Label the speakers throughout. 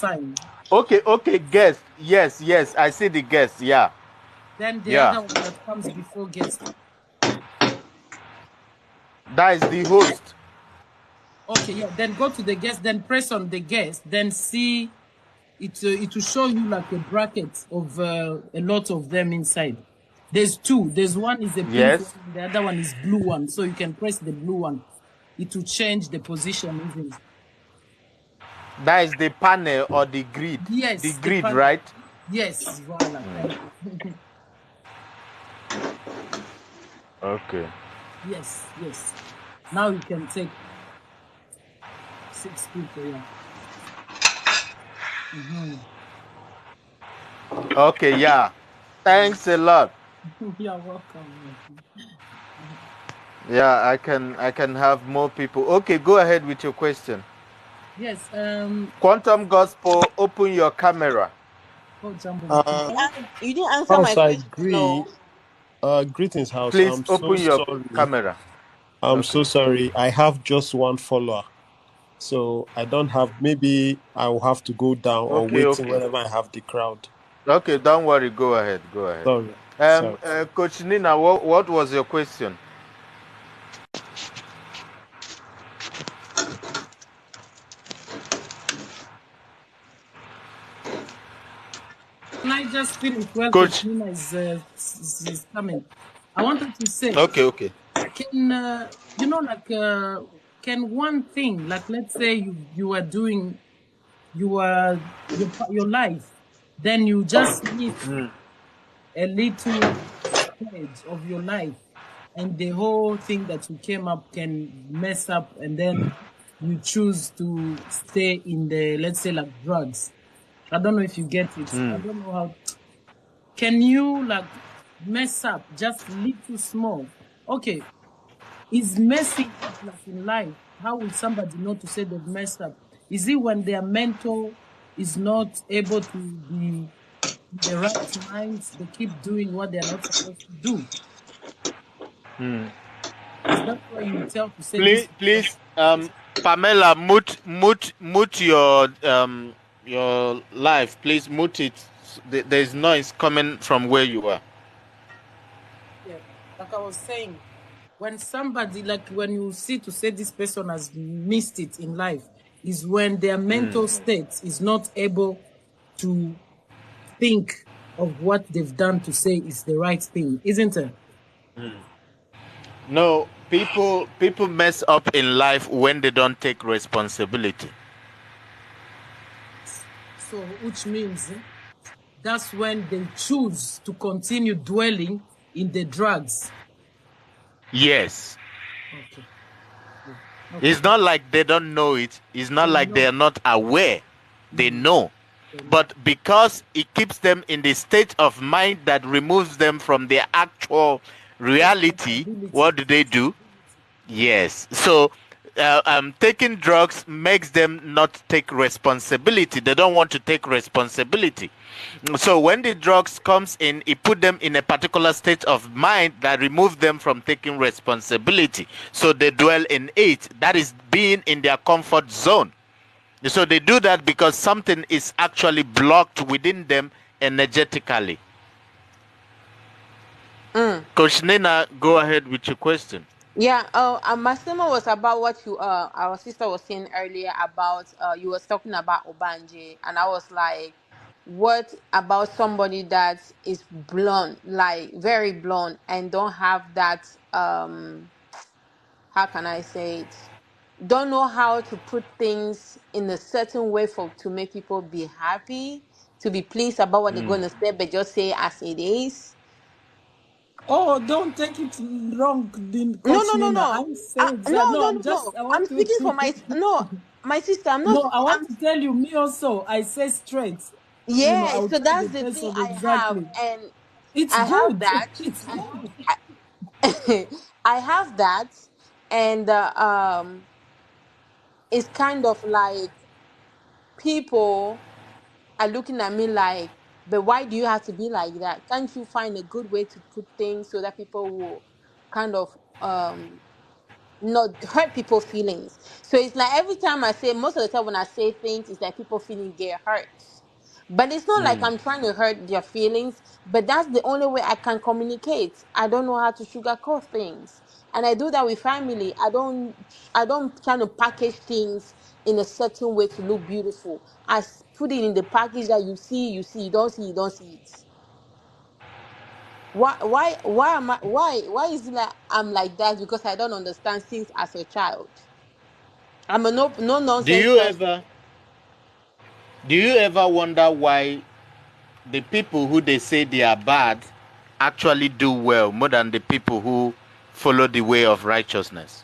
Speaker 1: sign.
Speaker 2: Okay, guest. Yes, I see the guest. Yeah.
Speaker 1: Then the other one that comes before guest.
Speaker 2: That is the host.
Speaker 1: Okay, yeah. Then go to the guest. Then press on the guest. Then see it. It will show you like a bracket of a lot of them inside. There's two. There's one is a pink
Speaker 2: Yes.
Speaker 1: one. The other one is blue one. So you can press the blue one. It will change the position. Isn't it?
Speaker 2: That is the panel or the grid.
Speaker 1: Yes.
Speaker 2: The grid,
Speaker 1: panel.
Speaker 2: right?
Speaker 1: Yes. Voila. Thank you.
Speaker 2: Okay.
Speaker 1: Yes. Now you can take 6 people. Yeah.
Speaker 2: Okay, yeah. Thanks a lot.
Speaker 1: You're welcome.
Speaker 2: Yeah, I can have more people. Okay, go ahead with your question.
Speaker 1: Yes.
Speaker 2: Quantum Gospel, open your camera.
Speaker 1: Oh, Jumbo.
Speaker 3: You didn't answer my
Speaker 4: I
Speaker 3: question.
Speaker 4: agree. Greetings, house.
Speaker 2: Please
Speaker 4: I'm
Speaker 2: open
Speaker 4: so
Speaker 2: your
Speaker 4: sorry.
Speaker 2: camera.
Speaker 4: I'm so sorry. I have just one follower, so I don't have. Maybe I will have to go down or wait till whenever I have the crowd.
Speaker 2: Okay, don't worry. Go ahead.
Speaker 4: Sorry.
Speaker 2: Coach Nina, what was your question?
Speaker 1: Can I just finish? Well,
Speaker 2: Coach
Speaker 1: Nina is coming. I wanted to say.
Speaker 2: Okay.
Speaker 1: Can can one thing, like let's say you are doing your life, then you just miss a little stage of your life, and the whole thing that you came up can mess up, and then you choose to stay in the, let's say, like drugs. I don't know if you get it. I don't know how. Can you like mess up just little small? Okay, is messing up like in life? How will somebody know to say they've messed up? Is it when their mental is not able to be in the right minds? They keep doing what they're not supposed to do. Is that why you tell to say
Speaker 2: please, Pamela, mute your live. Please mute it. There's noise coming from where you are.
Speaker 1: Yeah, like I was saying, when somebody, like when you see to say this person has missed it in life, is when their mental state is not able to think of what they've done to say is the right thing, isn't it?
Speaker 2: No, people mess up in life when they don't take responsibility.
Speaker 1: So, which means that's when they choose to continue dwelling in the drugs.
Speaker 2: Yes.
Speaker 1: Okay.
Speaker 2: It's not like they don't know it. It's not like they're not aware. They know. But because it keeps them in the state of mind that removes them from their actual reality, what do? Yes. So taking drugs makes them not take responsibility. They don't want to take responsibility. So when the drugs comes in, it put them in a particular state of mind that remove them from taking responsibility. So they dwell in it. That is being in their comfort zone. So they do that because something is actually blocked within them energetically. Coach Nina, go ahead with your question.
Speaker 3: Yeah, my statement was about what you our sister was saying earlier about you was talking about Obanje, and I was like, what about somebody that is blonde, like very blonde, and don't have that how can I say it? Don't know how to put things in a certain way for to make people be happy, to be pleased about what they're gonna say, but just say as it is.
Speaker 1: Oh, don't take it wrong, Coach
Speaker 3: No.
Speaker 1: Nina. I'm saying that. No, I
Speaker 3: I'm
Speaker 1: want you
Speaker 3: speaking for
Speaker 1: to.
Speaker 3: my sister. I'm not.
Speaker 1: No, I want
Speaker 3: I'm
Speaker 1: to tell you, me also, I say straight. I
Speaker 3: yeah.
Speaker 1: will
Speaker 3: So
Speaker 1: tell the
Speaker 3: that's the thing
Speaker 1: person
Speaker 3: I have,
Speaker 1: exactly.
Speaker 3: and
Speaker 1: It's
Speaker 3: I have
Speaker 1: good.
Speaker 3: that.
Speaker 1: It's good.
Speaker 3: I have that, and it's kind of like people are looking at me like, but why do you have to be like that? Can't you find a good way to put things so that people will kind of not hurt people's feelings. So it's like every time I say, most of the time when I say things, it's like people feeling get hurt. But it's not like I'm trying to hurt their feelings, but that's the only way I can communicate. I don't know how to sugarcoat things. And I do that with family. I don't try to package things in a certain way to look beautiful. Put it in the package that you see, you don't see, you don't see it. Why is it like I'm like that? Because I don't understand things as a child. I'm a no
Speaker 2: Do
Speaker 3: nonsense
Speaker 2: you
Speaker 3: person.
Speaker 2: ever do you ever wonder why the people who they say they are bad actually do well more than the people who follow the way of righteousness?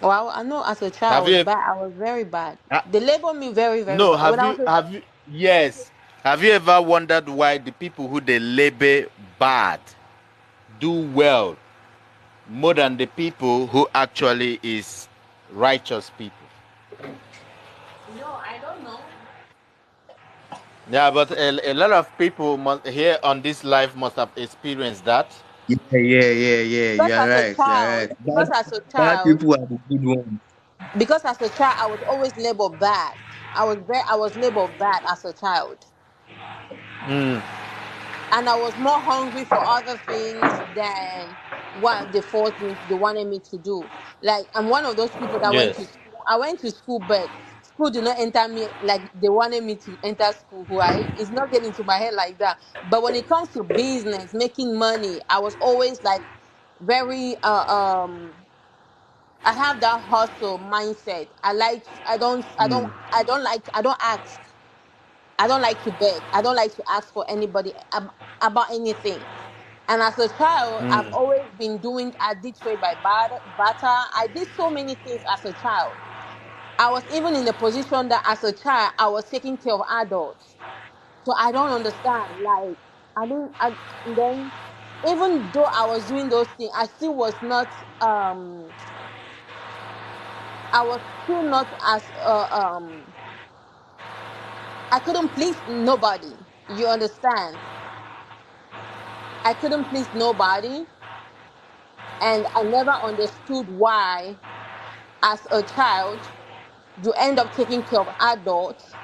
Speaker 3: Well, I know as a child I
Speaker 2: Have
Speaker 3: was
Speaker 2: you
Speaker 3: bad. I was very bad.
Speaker 2: uh,
Speaker 3: They labeled me very, very
Speaker 2: no,
Speaker 3: bad. When I was a,
Speaker 2: have you yes. Have you ever wondered why the people who they label bad do well more than the people who actually is righteous people?
Speaker 3: no, I don't know.
Speaker 2: Yeah, but a lot of people here on this life must have experienced that.
Speaker 5: Yeah, yeah, yeah, yeah.
Speaker 3: Because
Speaker 5: You are
Speaker 3: as a
Speaker 5: right. You are
Speaker 3: child,
Speaker 5: right. Bad, bad
Speaker 3: child,
Speaker 5: people are the good ones.
Speaker 3: because as a child, I was always labeled bad. I was labeled bad as a child. And I was more hungry for other things than what they wanted me to do. Like I'm one of those people that went to
Speaker 2: Yes.
Speaker 3: school. I went to school, but school did not enter me like they wanted me to enter school. Right? It's not getting to my head like that. But when it comes to business, making money, I was always like very I have that hustle mindset. I don't ask. I don't like to beg. I don't like to ask for anybody about anything. And as a child, I've always been doing, I did trade by barter. I did so many things as a child. I was even in the position that as a child, I was taking care of adults. So I don't understand. Like, I didn't, I, and then even though I was doing those things, I was still not as, I couldn't please nobody. You understand? I couldn't please nobody. And I never understood why, as a child, you end up taking care of adults,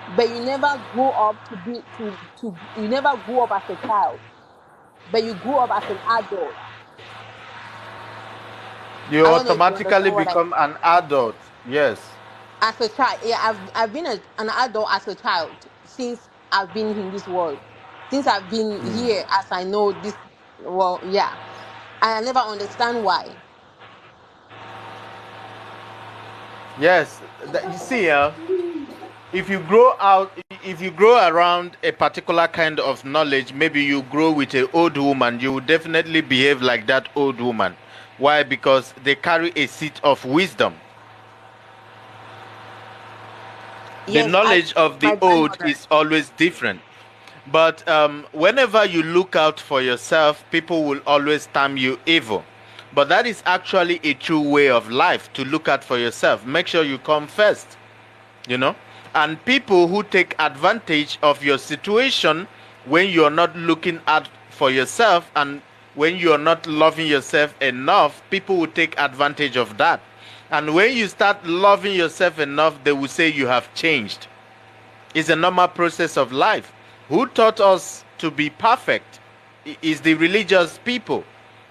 Speaker 3: but you never grow up you never grew up as a child, but you grew up as an adult.
Speaker 2: You
Speaker 3: I don't know if you
Speaker 2: automatically
Speaker 3: understand what I mean.
Speaker 2: become an adult. Yes.
Speaker 3: As a child, yeah, I've been an adult as a child since I've been in this world, since I've been here, as I know this. Well, yeah, and I never understand why.
Speaker 2: Yes. You see, if you grow out, if you grow around a particular kind of knowledge, maybe you grow with an old woman, you will definitely behave like that old woman. Why? Because they carry a seed of wisdom. The
Speaker 3: Yes, I
Speaker 2: knowledge of
Speaker 3: my
Speaker 2: the old
Speaker 3: grandmother.
Speaker 2: is always different. But whenever you look out for yourself, people will always term you evil. But that is actually a true way of life, to look out for yourself. Make sure you come first, you know. And people who take advantage of your situation when you're not looking out for yourself and when you're not loving yourself enough, people will take advantage of that. And when you start loving yourself enough, they will say you have changed. It's a normal process of life. Who taught us to be perfect? Is the religious people.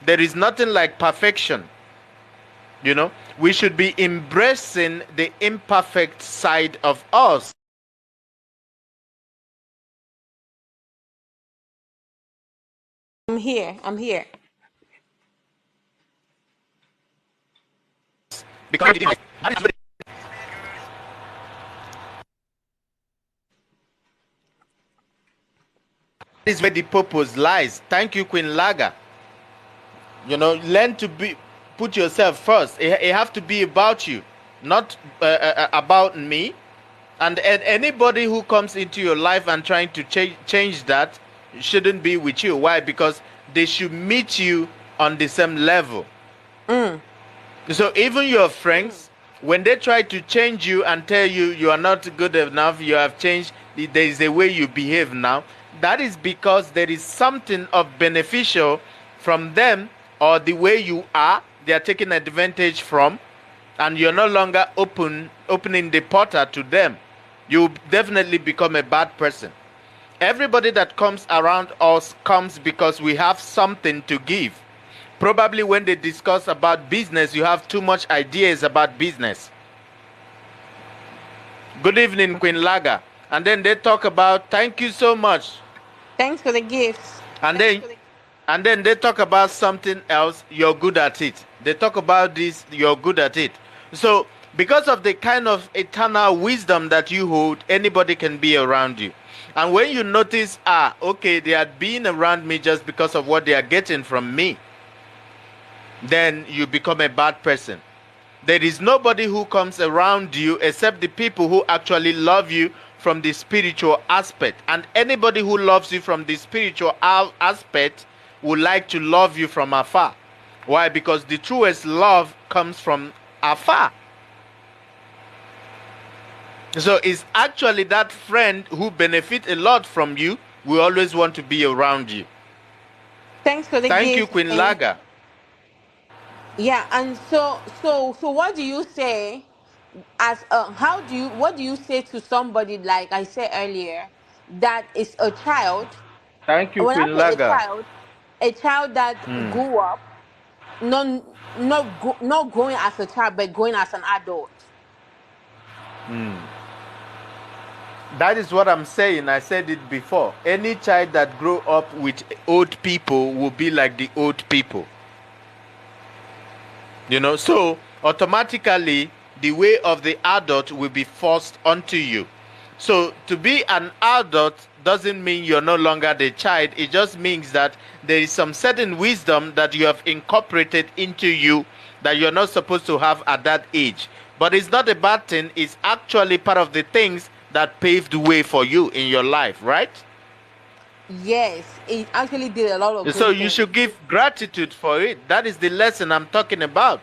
Speaker 2: There is nothing like perfection. You know, we should be embracing the imperfect side of us.
Speaker 3: I'm here. I'm here.
Speaker 2: Because that is where the purpose lies. Thank you, Queen Laga. You know, learn to be, put yourself first. It have to be about you, not about me. And anybody who comes into your life and trying to change that shouldn't be with you. Why? Because they should meet you on the same level. So even your friends, when they try to change you and tell you you are not good enough, you have changed, there is a way you behave now. That is because there is something of beneficial from them or the way you are, they are taking advantage from, and you're no longer opening the portal to them, you definitely become a bad person. Everybody that comes around us comes because we have something to give. Probably when they discuss about business, you have too much ideas about business. Good evening, Queen Laga. And then they talk about, thank you so much.
Speaker 3: Thanks for the gifts.
Speaker 2: And then they talk about something else, you're good at it. They talk about this, you're good at it. So because of the kind of eternal wisdom that you hold, anybody can be around you. And when you notice, okay, they are being around me just because of what they are getting from me, then you become a bad person. There is nobody who comes around you except the people who actually love you from the spiritual aspect. And anybody who loves you from the spiritual aspect would like to love you from afar. Why? Because the truest love comes from afar. So it's actually that friend who benefits a lot from you will always want to be around you.
Speaker 3: Thanks for the
Speaker 2: Thank
Speaker 3: gift.
Speaker 2: you, Queen Laga.
Speaker 3: Yeah, and so what do you say as what do you say to somebody, like I said earlier, that is a child?
Speaker 2: Thank you,
Speaker 3: When I
Speaker 2: Queen
Speaker 3: say
Speaker 2: Laga.
Speaker 3: a child that grew up not growing as a child but growing as an adult.
Speaker 2: That is what I'm saying. I said it before. Any child that grow up with old people will be like the old people. So automatically the way of the adult will be forced onto you. So to be an adult doesn't mean you're no longer the child. It just means that there is some certain wisdom that you have incorporated into you that you're not supposed to have at that age. But it's not a bad thing. It's actually part of the things that paved the way for you in your life, right?
Speaker 3: Yes, it actually did a lot of
Speaker 2: So
Speaker 3: great
Speaker 2: you
Speaker 3: things.
Speaker 2: should give gratitude for it. That is the lesson I'm talking about.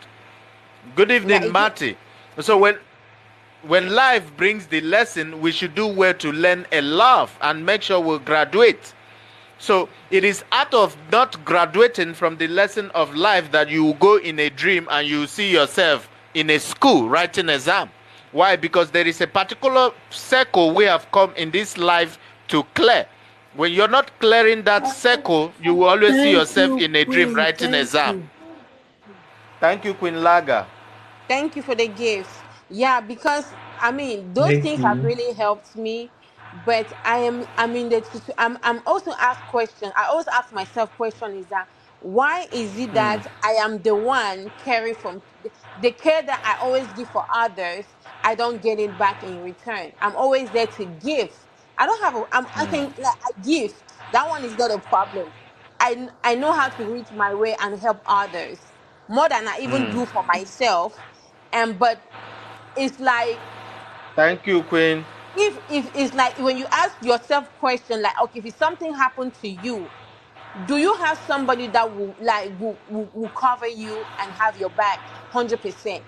Speaker 2: Good evening,
Speaker 3: Yeah,
Speaker 2: Marty. So when life brings the lesson, we should do well to learn a love and make sure we graduate. So it is out of not graduating from the lesson of life that you go in a dream and you see yourself in a school writing exam. Why? Because there is a particular circle we have come in this life to clear. When you're not clearing that circle, you will always see yourself in a dream writing exam. Thank you, Queen Laga.
Speaker 3: thank you for the gifts. Yeah, because I mean those
Speaker 5: Thank
Speaker 3: things have
Speaker 5: you.
Speaker 3: really helped me. But I'm in the I'm also asked question. I always ask myself question is that why is it that I am the one carry from the care that I always give for others, I don't get it back in return. I'm always there to give. I don't have a I can like I gift. That one is not a problem. I know how to reach my way and help others more than I even do for myself. And but it's like
Speaker 2: Thank you, Queen.
Speaker 3: if it's like when you ask yourself question like, okay, if something happened to you, do you have somebody that will like will cover you and have your back 100%?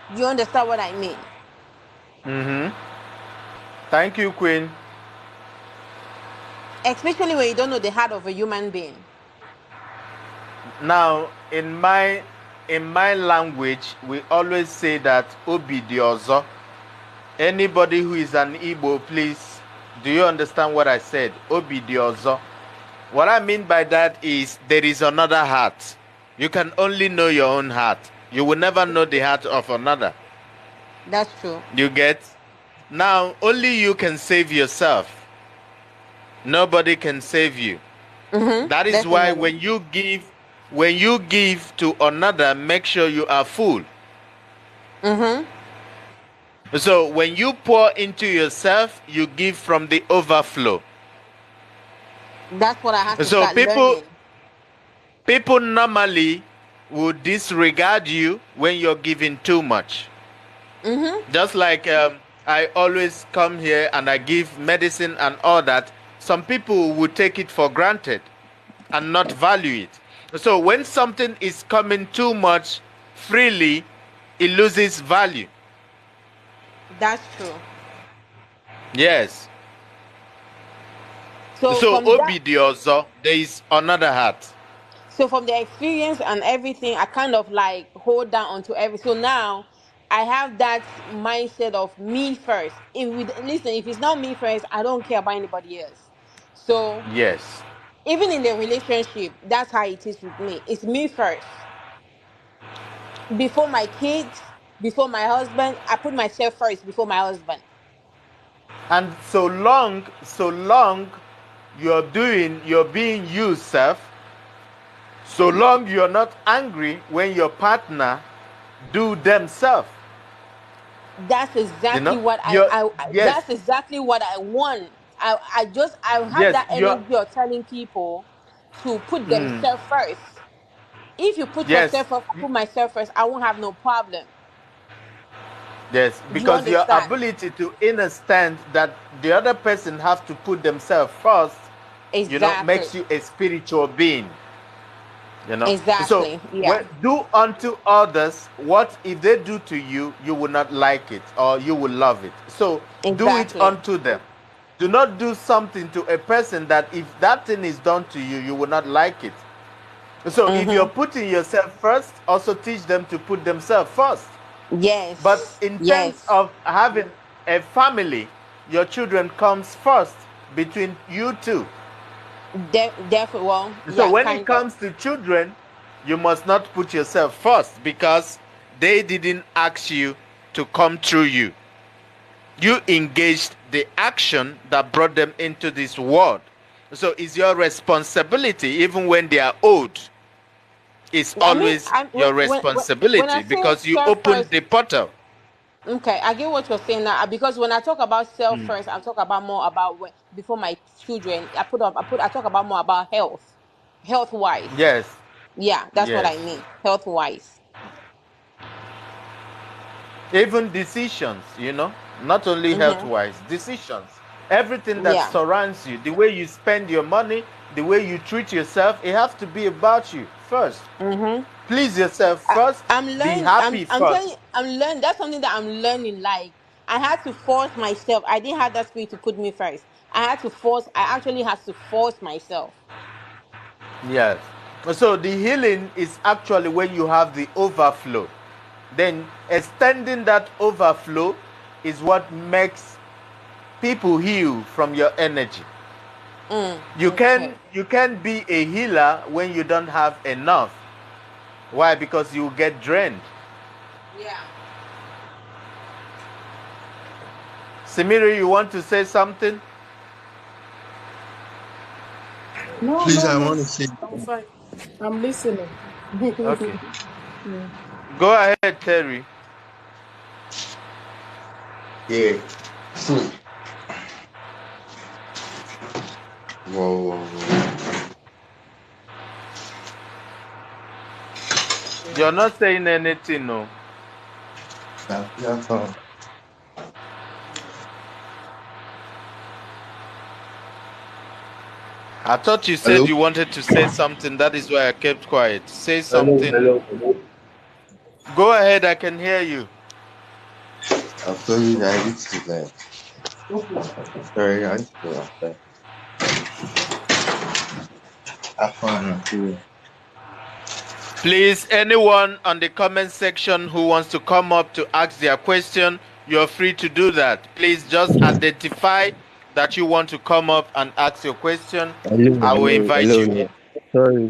Speaker 3: You understand what I mean?
Speaker 2: Thank you, Queen.
Speaker 3: Especially when you don't know the heart of a human being.
Speaker 2: Now, in my language, we always say that obi di ozo. Anybody who is an Igbo, please, do you understand what I said? Obi di ozo. What I mean by that is there is another heart. You can only know your own heart. You will never know the heart of another.
Speaker 3: That's true.
Speaker 2: You get? Now, only you can save yourself. Nobody can save you. That is why
Speaker 3: Definitely.
Speaker 2: when you give to another, make sure you are full. So when you pour into yourself, you give from the overflow.
Speaker 3: That's what I have to
Speaker 2: So
Speaker 3: start learning.
Speaker 2: people normally would disregard you when you're giving too much. Just like I always come here and I give medicine and all that, some people would take it for granted and not value it. So when something is coming too much freely, it loses value.
Speaker 3: That's true.
Speaker 2: Yes.
Speaker 3: So
Speaker 2: So
Speaker 3: from that,
Speaker 2: Obidiozo, there is another heart.
Speaker 3: So from the experience and everything, I kind of like hold down onto every. So now I have that mindset of me first. If we listen, if it's not me first, I don't care about anybody else. So
Speaker 2: Yes.
Speaker 3: even in the relationship, that's how it is with me. It's me first. Before my kids, before my husband, I put myself first before my husband.
Speaker 2: And so long you're being you, self. So long you're not angry when your partner do themselves.
Speaker 3: That's
Speaker 2: You
Speaker 3: exactly
Speaker 2: know,
Speaker 3: what
Speaker 2: you're yes,
Speaker 3: that's exactly what I want. I have
Speaker 2: yes,
Speaker 3: that
Speaker 2: you're
Speaker 3: energy of telling people to put themselves first. If you put
Speaker 2: yes,
Speaker 3: yourself first, I put myself first, I won't have no problem.
Speaker 2: yes,
Speaker 3: Do you
Speaker 2: because your
Speaker 3: understand?
Speaker 2: ability to understand that the other person have to put themselves first,
Speaker 3: Exactly.
Speaker 2: makes you a spiritual being. So
Speaker 3: Exactly. Yeah.
Speaker 2: when do unto others what if they do to you, you will not like it or you will love it. So do it
Speaker 3: Exactly.
Speaker 2: unto them. Do not do something to a person that if that thing is done to you, you will not like it. So if you're
Speaker 3: Mm-hmm.
Speaker 2: putting yourself first, also teach them to put themselves first. But
Speaker 3: Yes.
Speaker 2: in terms
Speaker 3: Yes.
Speaker 2: of having a family, your children comes first between you two.
Speaker 3: Definitely. Well,
Speaker 2: So
Speaker 3: yeah,
Speaker 2: when it
Speaker 3: kind of.
Speaker 2: comes to children, you must not put yourself first because they didn't ask you to come through you. You engaged the action that brought them into this world. So it's your responsibility, even when they are old, it's
Speaker 3: I mean,
Speaker 2: always your
Speaker 3: when I
Speaker 2: responsibility
Speaker 3: say
Speaker 2: because you
Speaker 3: self
Speaker 2: opened
Speaker 3: first,
Speaker 2: the portal.
Speaker 3: okay, I get what you're saying now. Because when I talk about self first, I'm talking about more about when before my children. I talk about more about health wise.
Speaker 2: Yes,
Speaker 3: Yeah, that's what
Speaker 2: yes.
Speaker 3: I mean, health wise.
Speaker 2: Even decisions, not only health
Speaker 3: Mm-hmm.
Speaker 2: wise, decisions. Everything that
Speaker 3: Yeah.
Speaker 2: surrounds you, the way you spend your money, the way you treat yourself, it has to be about you first.
Speaker 3: Mm-hmm.
Speaker 2: Please yourself
Speaker 3: I,
Speaker 2: first,
Speaker 3: I'm
Speaker 2: be
Speaker 3: learning.
Speaker 2: happy
Speaker 3: I'm telling
Speaker 2: first.
Speaker 3: you, I'm learning. That's something that I'm learning. Like I had to force myself. I didn't have that spirit to put me first. I had to force. I actually had to force myself.
Speaker 2: Yes. So the healing is actually when you have the overflow. Then extending that overflow is what makes people heal from your energy. You can
Speaker 3: Okay.
Speaker 2: you can be a healer when you don't have enough. Why? Because you get drained.
Speaker 3: Yeah.
Speaker 2: Simiri, you want to say something?
Speaker 1: No,
Speaker 5: Please,
Speaker 1: no,
Speaker 5: I
Speaker 1: no.
Speaker 5: want to say,
Speaker 1: I'm fine. I'm listening.
Speaker 2: Okay.
Speaker 1: Yeah.
Speaker 2: Go ahead, Terry.
Speaker 5: yeah. So, whoa, whoa, whoa.
Speaker 2: You're not saying anything, no.
Speaker 5: That's all.
Speaker 2: I thought you said
Speaker 5: Hello?
Speaker 2: you wanted to say something. That is why I kept quiet. Say
Speaker 5: Hello,
Speaker 2: something.
Speaker 5: hello, hello.
Speaker 2: Go ahead, I can hear you.
Speaker 5: I'm sorry, I need to like, sorry, I need to like, have fun and cool.
Speaker 2: Please, anyone on the comment section who wants to come up to ask their question, you're free to do that. Please just identify that you want to come up and ask your question.
Speaker 5: Hello,
Speaker 2: I will
Speaker 5: hello,
Speaker 2: invite
Speaker 5: hello,
Speaker 2: you in.
Speaker 5: hello. Sorry.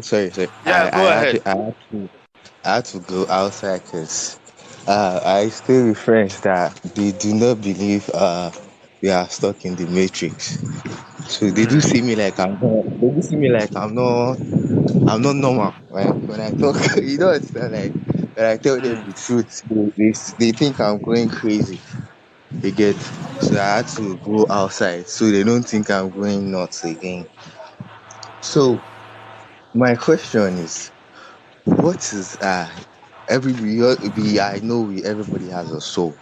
Speaker 2: Yeah, go ahead.
Speaker 5: I had to go outside because I stay with friends that they do not believe we are stuck in the matrix. So they do see me like I'm not normal. When I talk, you know, it's not like when I tell them the truth, they think I'm going crazy. They get so I had to go outside so they don't think I'm going nuts again. So my question is, what is I know everybody has a soul.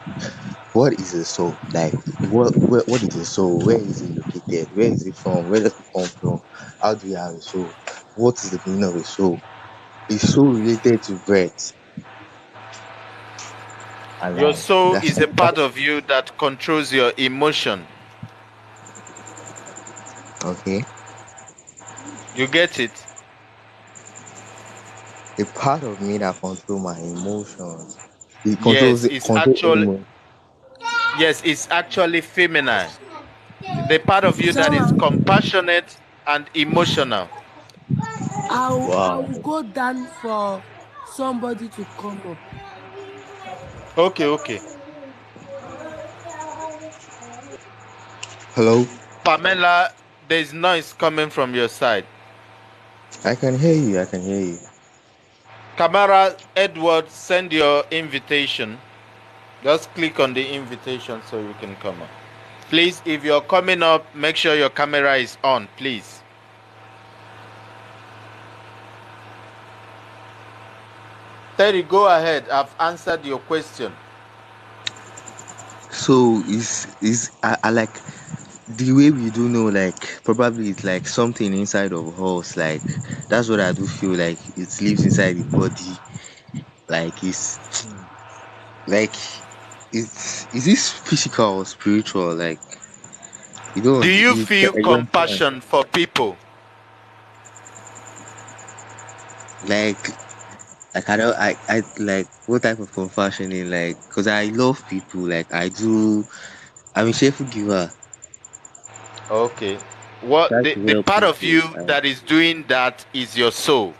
Speaker 5: What is a soul? Like what is a soul? Where is it located? Where is it from? Where does it come from? How do we have a soul? What is the meaning of a soul? Is soul related to breath and
Speaker 2: Your
Speaker 5: life?
Speaker 2: soul
Speaker 5: That's
Speaker 2: is a part of you that controls your emotion.
Speaker 5: okay.
Speaker 2: You get it?
Speaker 5: a part of me that control my emotions. It
Speaker 2: Yes,
Speaker 5: controls
Speaker 2: it's
Speaker 5: control
Speaker 2: actually
Speaker 5: emotions.
Speaker 2: feminine. The part of you that is
Speaker 6: Sarah,
Speaker 2: compassionate and emotional.
Speaker 6: I will
Speaker 5: Wow.
Speaker 6: go down for somebody to come up.
Speaker 2: Okay, okay.
Speaker 5: Hello?
Speaker 2: Pamela, there's noise coming from your side.
Speaker 5: I can hear you. I can hear you.
Speaker 2: Camara Edward, send your invitation. Just click on the invitation so you can come up. Please, if you're coming up, make sure your camera is on, please. Terry, go ahead. I've answered your question.
Speaker 5: So I like the way we do know, like probably it's like something inside of us, like that's what I do feel like it lives inside the body. Like it's like it's is this physical or spiritual? Like you
Speaker 2: Do
Speaker 5: don't
Speaker 2: you
Speaker 5: you
Speaker 2: feel
Speaker 5: I don't understand.
Speaker 2: compassion for people?
Speaker 5: Like I don't I like what type of compassion in like because I love people, like I do. I'm a cheerful giver.
Speaker 2: Okay. What
Speaker 5: Try
Speaker 2: the
Speaker 5: to help
Speaker 2: part of
Speaker 5: people.
Speaker 2: you that is doing that is your soul.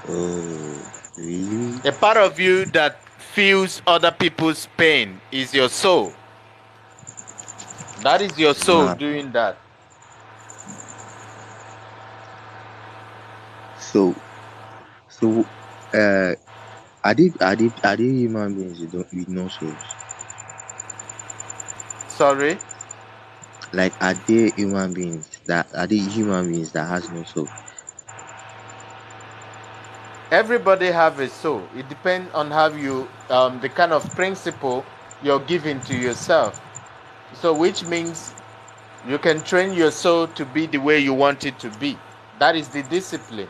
Speaker 5: Oh really?
Speaker 2: A part of you that feels other people's pain is your soul. That is your soul
Speaker 5: Wow.
Speaker 2: doing that.
Speaker 5: So so uh are they human beings with no souls?
Speaker 2: Sorry.
Speaker 5: Like are they human beings that has no soul?
Speaker 2: Everybody have a soul. It depends on how you the kind of principle you're giving to yourself. So which means you can train your soul to be the way you want it to be. That is the discipline.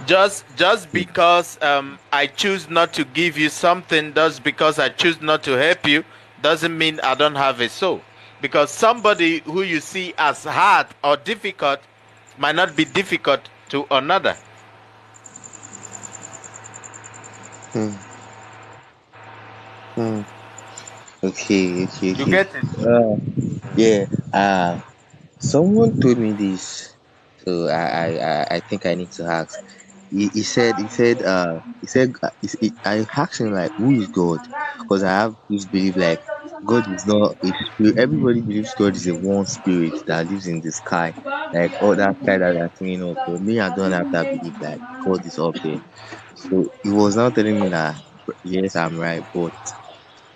Speaker 2: Just because I choose not to give you something, just because I choose not to help you, doesn't mean I don't have a soul. Because somebody who you see as hard or difficult might not be difficult to another.
Speaker 5: Hmm. Hmm. Okay, okay,
Speaker 2: You
Speaker 5: okay.
Speaker 2: get it?
Speaker 5: Yeah. Someone told me this, so I think I need to ask. I asked him like, who is God? Because I have this belief like God is not a spirit. Everybody believes God is a one spirit that lives in the sky, like all that sky that they're singing of. But me, I don't have that belief like God is up there. So he was now telling me that yes, I'm right, but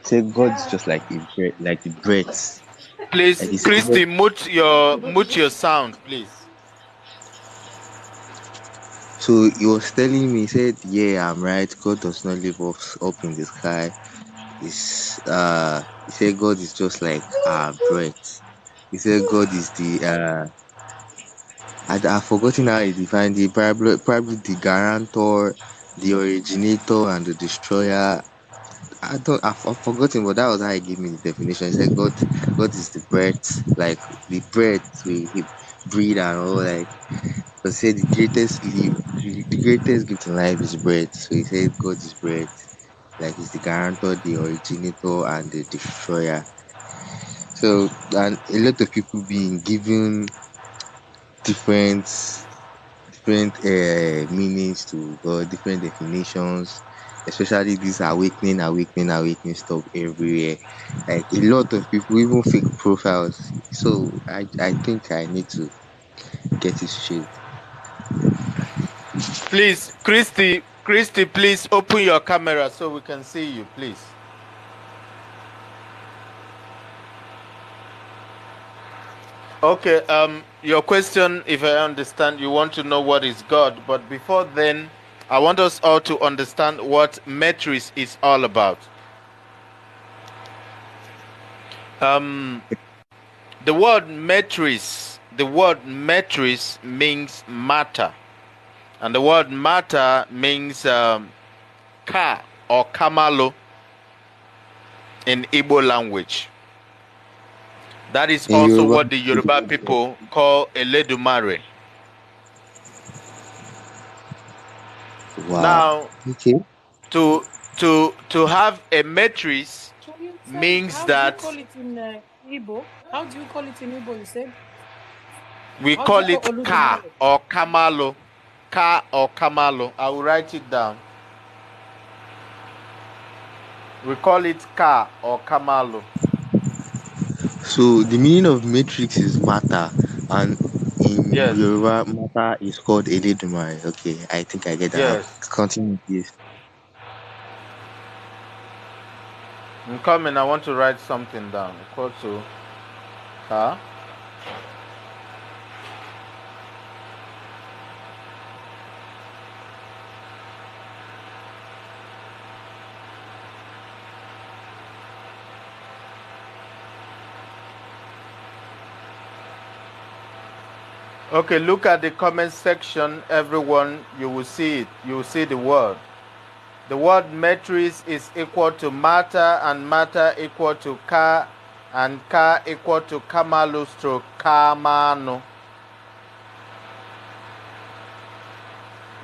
Speaker 5: he said God is just like a breath, like the breath.
Speaker 2: Please,
Speaker 5: Like he said,
Speaker 2: Christy, mute your sound, please.
Speaker 5: so he was telling me, he said, yeah, I'm right. God does not live up in the sky. He said God is just like our breath. He said God is I've forgotten how he defined it, probably the guarantor, the originator and the destroyer. I've forgotten, but that was how he gave me the definition. He said God is the breath, like the breath we breathe and all, like. But said the greatest gift in life is bread. So he said God is bread, like he's the guarantor, the originator, and the destroyer. So and a lot of people being given different meanings to God, different definitions. Especially this awakening stuff everywhere. Like a lot of people, even fake profiles. So I think I need to get it straight.
Speaker 2: Please, Christy, please open your camera so we can see you, please. Okay, your question, if I understand, you want to know what is God, but before then, I want us all to understand what matrix is all about. Um, the word matrix means matter, and the word matter means ka or kamalo in Igbo language. That is
Speaker 5: In
Speaker 2: also
Speaker 5: Yoruba,
Speaker 2: what the Yoruba people call Eledumare.
Speaker 5: Wow.
Speaker 2: Now,
Speaker 5: Okay.
Speaker 2: to have a matrix
Speaker 1: So you said,
Speaker 2: means
Speaker 1: how do you
Speaker 2: that
Speaker 1: call it in Igbo? How do you call it in Igbo? You said,
Speaker 2: we
Speaker 1: how do you
Speaker 2: call
Speaker 1: call
Speaker 2: it ka
Speaker 1: Oludumare?
Speaker 2: or kamalo. Ka or kamalo. I will write it down. We call it ka or kamalo.
Speaker 5: So the meaning of matrix is matter, and in
Speaker 2: Yes,
Speaker 5: Yoruba, matter is called Eledumare. Okay, I think I get that.
Speaker 2: yes.
Speaker 5: Continue, please.
Speaker 2: I'm coming. I want to write something down. Equal to ka. Okay, look at the comment section, everyone. You will see it. You will see the word. The word matrix is equal to matter, and matter equal to ka, and ka equal to kamalu stroke kamano.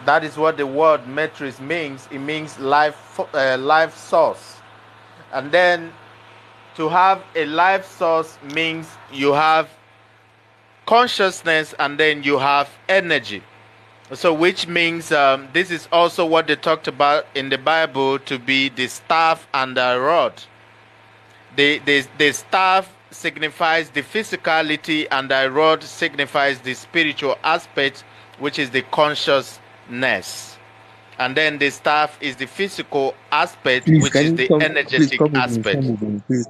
Speaker 2: That is what the word matrix means. It means life source. And then to have a life source means you have consciousness and then you have energy. So, which means this is also what they talked about in the Bible to be the staff and the rod. The staff signifies the physicality, and the rod signifies the spiritual aspect, which is the consciousness. And then the staff is the physical aspect,
Speaker 5: Please,
Speaker 2: which
Speaker 5: can
Speaker 2: is
Speaker 5: you
Speaker 2: the
Speaker 5: come? Please
Speaker 2: energetic
Speaker 5: come again.
Speaker 2: aspect.
Speaker 5: Come again, please.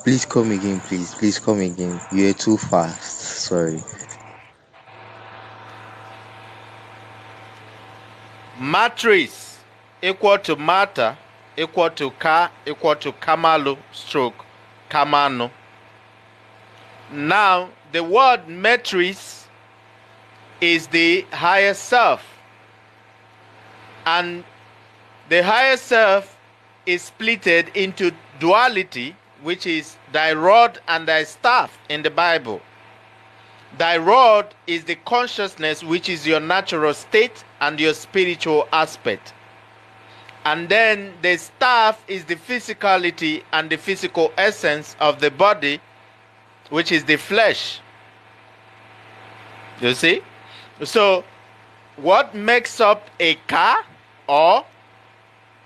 Speaker 5: Please come again, please. Please come again. You're too fast. Sorry.
Speaker 2: Matrix equal to matter equal to ka equal to kamalu stroke kamano. Now, the word matrix is the higher self, and the higher self is splitted into duality, which is thy rod and thy staff in the Bible. Thy rod is the consciousness, which is your natural state and your spiritual aspect. And then the staff is the physicality and the physical essence of the body, which is the flesh. You see? So, what makes up a car or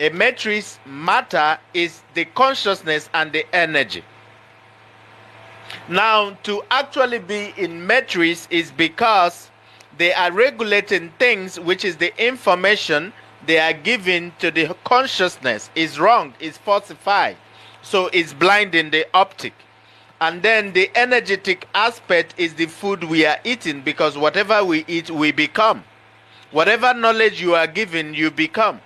Speaker 2: a matrix matter is the consciousness and the energy. Now, to actually be in matrix is because they are regulating things, which is the information they are giving to the consciousness is wrong, is falsified. So it's blinding the optic. And then the energetic aspect is the food we are eating, because whatever we eat, we become. Whatever knowledge you are given, you become.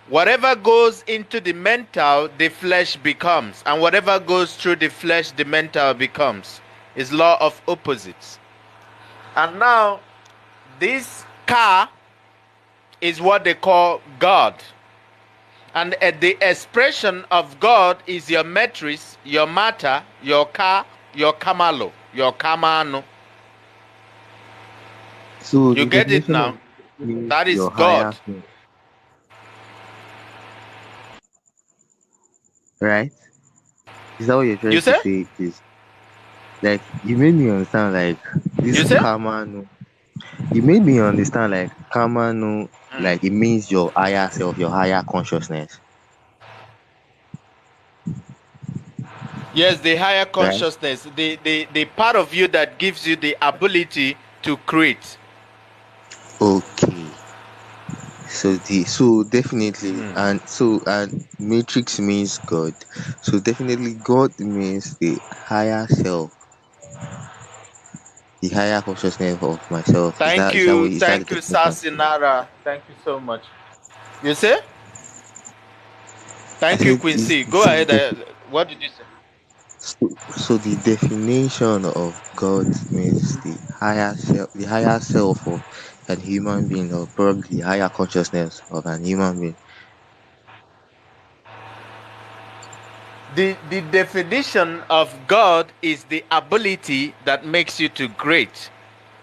Speaker 2: Whatever goes into the mental, the flesh becomes. And whatever goes through the flesh, the mental becomes. It's law of opposites. And now, this car is what they call God. And the expression of God is your matrix, your matter, your car, your kamalo, your kamano.
Speaker 5: So
Speaker 2: You
Speaker 5: the
Speaker 2: get it
Speaker 5: definition
Speaker 2: now?
Speaker 5: of means
Speaker 2: That is
Speaker 5: your
Speaker 2: God.
Speaker 5: higher self, right? Is that what you're
Speaker 2: You
Speaker 5: trying to
Speaker 2: say?
Speaker 5: say, please? Like you made me understand like this
Speaker 2: You say?
Speaker 5: karma no. You made me understand like karma no,
Speaker 2: Mm.
Speaker 5: like it means your higher self, your higher consciousness,
Speaker 2: Yes, the higher
Speaker 5: right?
Speaker 2: consciousness, the part of you that gives you the ability to create.
Speaker 5: Okay. So definitely
Speaker 2: Mm.
Speaker 5: and matrix means God. So definitely God means the higher self, the higher consciousness of myself. Is that the
Speaker 2: Thank you,
Speaker 5: definition?
Speaker 2: Sasinara. Thank you so much. You say?
Speaker 5: I
Speaker 2: Thank you,
Speaker 5: said
Speaker 2: Quincy. Go
Speaker 5: so
Speaker 2: ahead. What did you say?
Speaker 5: so the definition of God means the higher self of an human being, or probably the higher consciousness of an human being.
Speaker 2: The definition of God is the ability that makes you to great.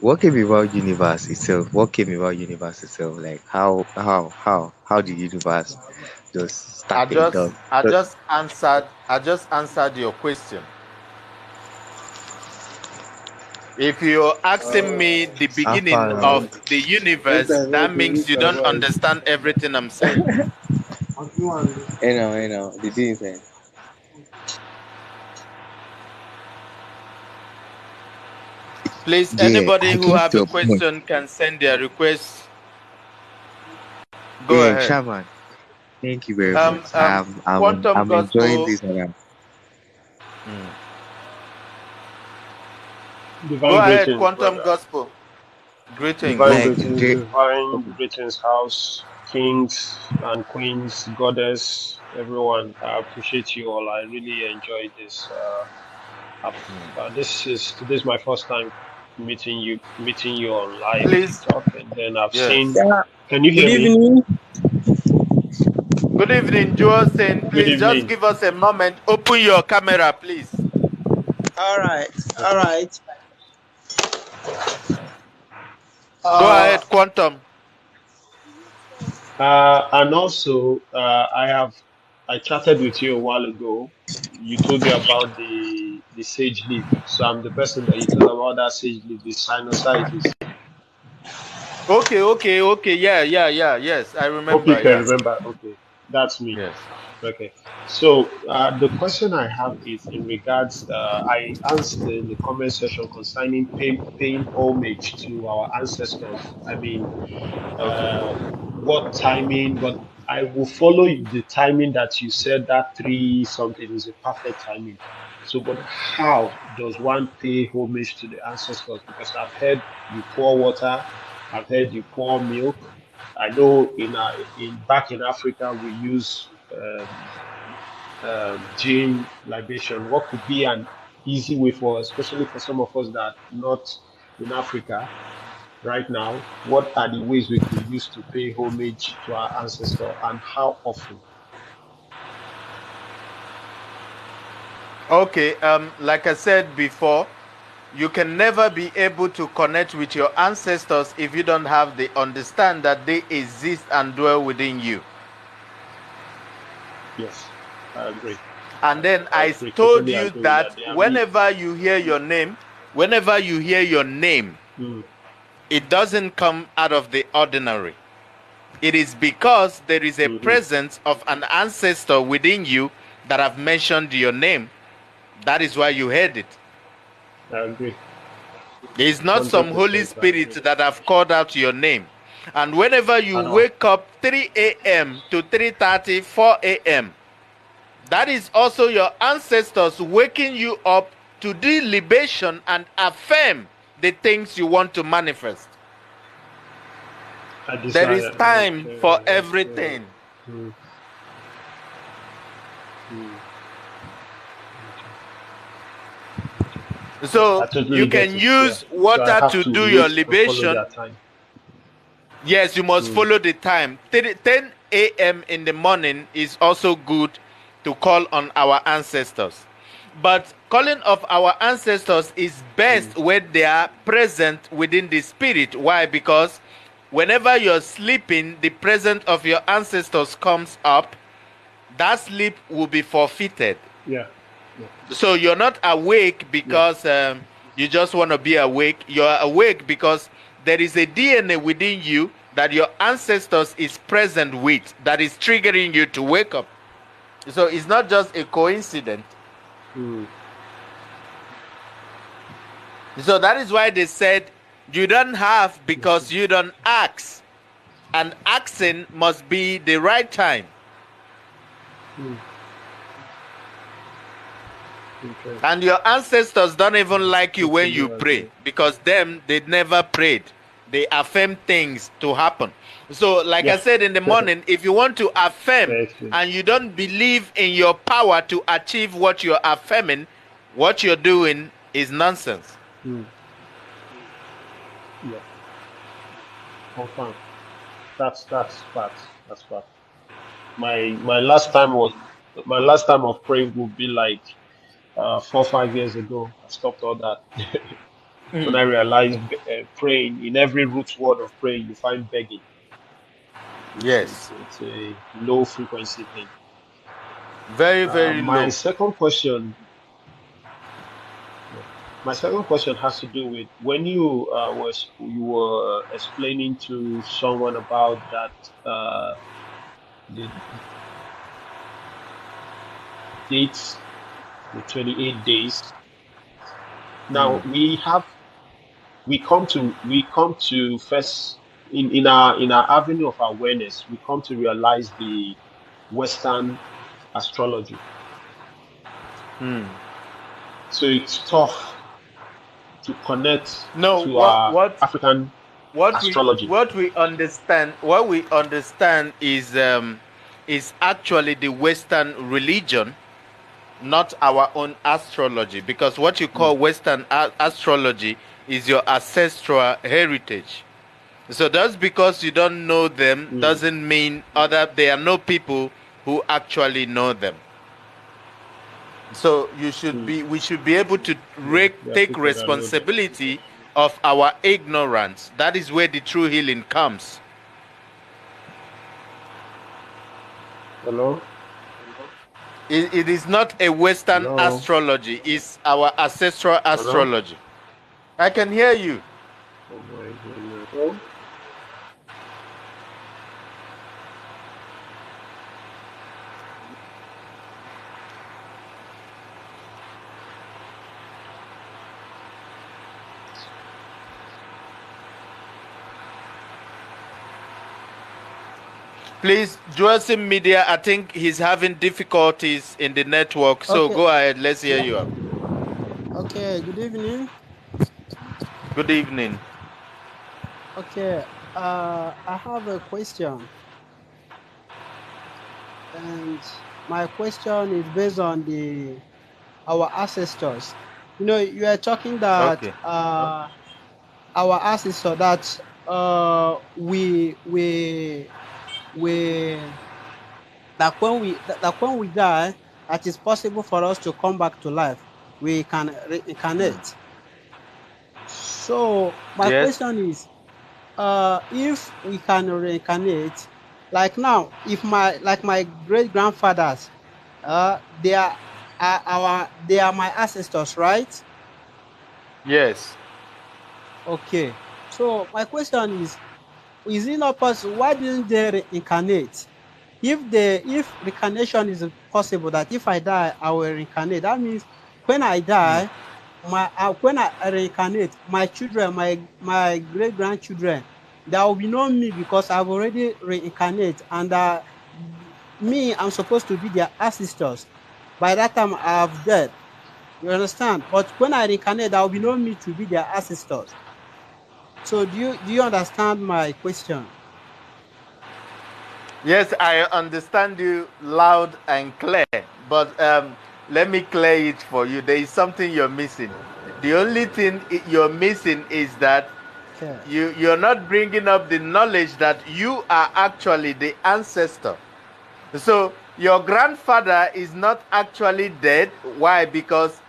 Speaker 5: what came about universe itself? What came about universe itself? Like how the universe just started up?
Speaker 2: I just answered your question. If you're asking me the
Speaker 5: How
Speaker 2: beginning
Speaker 5: far
Speaker 2: of the universe, that means you don't understand everything I'm saying.
Speaker 5: you know, the thing is,
Speaker 2: Please,
Speaker 5: yeah,
Speaker 2: anybody
Speaker 5: I
Speaker 2: who
Speaker 5: get
Speaker 2: have a
Speaker 5: your point.
Speaker 2: question can send their request. Go
Speaker 5: Yeah,
Speaker 2: ahead.
Speaker 5: Shaman, thank you very much.
Speaker 2: Quantum
Speaker 5: I'm enjoying
Speaker 2: Gospel.
Speaker 5: this and
Speaker 2: Hmm. Go
Speaker 4: Divine
Speaker 2: ahead,
Speaker 4: greetings,
Speaker 2: Quantum
Speaker 4: brother.
Speaker 2: Gospel. Greetings.
Speaker 4: Divine
Speaker 5: like
Speaker 4: greetings,
Speaker 5: the
Speaker 4: divine greetings, house, kings and queens, goddess, everyone. I appreciate you all. I really enjoyed this. Today's my first time meeting you on live
Speaker 2: Please.
Speaker 4: TikTok, and then I've
Speaker 2: Yes.
Speaker 4: seen.
Speaker 7: Yeah,
Speaker 4: Can you
Speaker 7: good
Speaker 4: hear me?
Speaker 7: evening.
Speaker 2: Good evening, Joel saying,
Speaker 4: Good
Speaker 2: please just
Speaker 4: evening.
Speaker 2: give us a moment. Open your camera, please.
Speaker 7: All right, all
Speaker 4: Okay.
Speaker 7: right.
Speaker 2: Go
Speaker 7: Uh,
Speaker 2: ahead, Quantum.
Speaker 4: And also, I chatted with you a while ago. You told me about the sage leaf. So I'm the person that you told about that sage leaf, the sinusitis.
Speaker 2: Okay. Yes, I
Speaker 4: Hope you
Speaker 2: remember.
Speaker 4: can
Speaker 2: Yeah.
Speaker 4: remember. Okay, that's me.
Speaker 2: Yes.
Speaker 4: Okay. So the question I have is in regards. I answered in the comment section concerning paying homage to our ancestors. I mean,
Speaker 2: Okay.
Speaker 4: what timing, but I will follow the timing that you said that three something is a perfect timing. So, but how does one pay homage to the ancestors? Because I've heard you pour water, I've heard you pour milk. I know in back in Africa we use gin libation. What could be an easy way for, especially for some of us that not in Africa, right now, what are the ways we could use to pay homage to our ancestor and how often?
Speaker 2: Okay. Like I said before, you can never be able to connect with your ancestors if you don't have the understand that they exist and dwell within you.
Speaker 4: Yes, I agree.
Speaker 2: And then
Speaker 4: I
Speaker 2: I
Speaker 4: agree,
Speaker 2: told
Speaker 4: totally
Speaker 2: you
Speaker 4: agree with that.
Speaker 2: that
Speaker 4: They are me.
Speaker 2: whenever you hear your name,
Speaker 4: Mm,
Speaker 2: it doesn't come out of the ordinary. It is because there is a
Speaker 4: hmm.
Speaker 2: presence of an ancestor within you that have mentioned your name. That is why you heard it.
Speaker 4: I agree.
Speaker 2: There is not some Holy
Speaker 4: 100% I
Speaker 2: Spirit
Speaker 4: agree.
Speaker 2: that have called out your name. And whenever you
Speaker 4: At all.
Speaker 2: wake up 3 a.m. to 3:30, 4 a.m., that is also your ancestors waking you up to do libation and affirm the things you want to manifest.
Speaker 4: I
Speaker 2: There is
Speaker 4: desire.
Speaker 2: time for
Speaker 4: Okay, okay.
Speaker 2: everything.
Speaker 4: Mm, mm, okay. I
Speaker 2: So you
Speaker 4: totally get
Speaker 2: can
Speaker 4: it. Yeah.
Speaker 2: use
Speaker 4: So I
Speaker 2: water
Speaker 4: have
Speaker 2: to
Speaker 4: to
Speaker 2: do your
Speaker 4: wait and follow
Speaker 2: libation.
Speaker 4: their time.
Speaker 2: Yes, you must
Speaker 4: Mm,
Speaker 2: follow the time. 10 a.m. in the morning is also good to call on our ancestors. But calling of our ancestors is best
Speaker 4: mm,
Speaker 2: when they are present within the spirit. Why? Because whenever you're sleeping, the presence of your ancestors comes up, that sleep will be forfeited.
Speaker 4: yeah. Yeah.
Speaker 2: So you're not awake
Speaker 4: Yeah.
Speaker 2: because you just want to be awake. You're awake because there is a DNA within you that your ancestors is present with that is triggering you to wake up. So it's not just a coincidence.
Speaker 4: Mm,
Speaker 2: So that is why they said you don't have
Speaker 4: okay.
Speaker 2: because you don't ask. And asking must be the right time.
Speaker 4: Mm, okay.
Speaker 2: And your ancestors don't even like you when
Speaker 4: Totally
Speaker 2: you pray
Speaker 4: agree.
Speaker 2: because them they never prayed. They affirm things to happen. So, like I
Speaker 4: Yeah.
Speaker 2: said in the morning, if you want to affirm
Speaker 4: Very true.
Speaker 2: and you don't believe in your power to achieve what you're affirming, what you're doing is nonsense.
Speaker 4: Mm, yeah. Confirm. That's facts. That's fact. My last time of praying would be like 4 5 years ago. I stopped all that. When I realized praying, in every root word of praying, you find begging.
Speaker 2: Yes.
Speaker 4: It's a low frequency thing.
Speaker 2: Very, very
Speaker 4: My
Speaker 2: low.
Speaker 4: second question, yeah, my second question has to do with when you were explaining to someone about that the dates, the 28 days. Now we come to first in our avenue of awareness, we come to realize the Western astrology. So it's tough to connect
Speaker 2: No,
Speaker 4: to our African
Speaker 2: what
Speaker 4: astrology.
Speaker 2: we understand is actually the Western religion, not our own astrology, because what you
Speaker 4: Mm,
Speaker 2: call Western astrology is your ancestral heritage. So just because you don't know them
Speaker 4: mm,
Speaker 2: doesn't mean there are no people who actually know them. So
Speaker 4: mm.
Speaker 2: we should be able to
Speaker 4: Yeah, there are
Speaker 2: take
Speaker 4: people that know them.
Speaker 2: responsibility of our ignorance. That is where the true healing comes.
Speaker 4: Hello?
Speaker 2: It is not a Western
Speaker 4: Hello?
Speaker 2: astrology, it's our ancestral
Speaker 4: Hello?
Speaker 2: astrology. I can hear you.
Speaker 4: Oh my goodness. Oh,
Speaker 2: Please, Joachim Media, I think he's having difficulties in the network. So
Speaker 8: Okay.
Speaker 2: go ahead, let's hear
Speaker 8: Yeah.
Speaker 2: you out.
Speaker 8: Okay. Good evening.
Speaker 2: Good evening.
Speaker 8: Okay. I have a question, and my question is based on our ancestors. You are talking that
Speaker 2: Okay.
Speaker 8: our ancestors that we that when we die, it is possible for us to come back to life. We can reincarnate. So my
Speaker 2: Yes.
Speaker 8: question is, if we can reincarnate, like now, if my great grandfathers, they are my ancestors, right?
Speaker 2: Yes.
Speaker 8: Okay. So my question is it not possible? Why didn't they reincarnate? If reincarnation is possible, that if I die, I will reincarnate. That means when I die, when I reincarnate, my children, my great grandchildren, there will be no me because I've already reincarnate, and me, I'm supposed to be their ancestors. By that time, I've dead. You understand? But when I reincarnate, there will be no me to be their ancestors. So do you understand my question?
Speaker 2: Yes, I understand you loud and clear, but let me clear it for you. There is something you're missing. The only thing you're missing is that
Speaker 8: Okay.
Speaker 2: you're not bringing up the knowledge that you are actually the ancestor. So your grandfather is not actually dead. Why? Because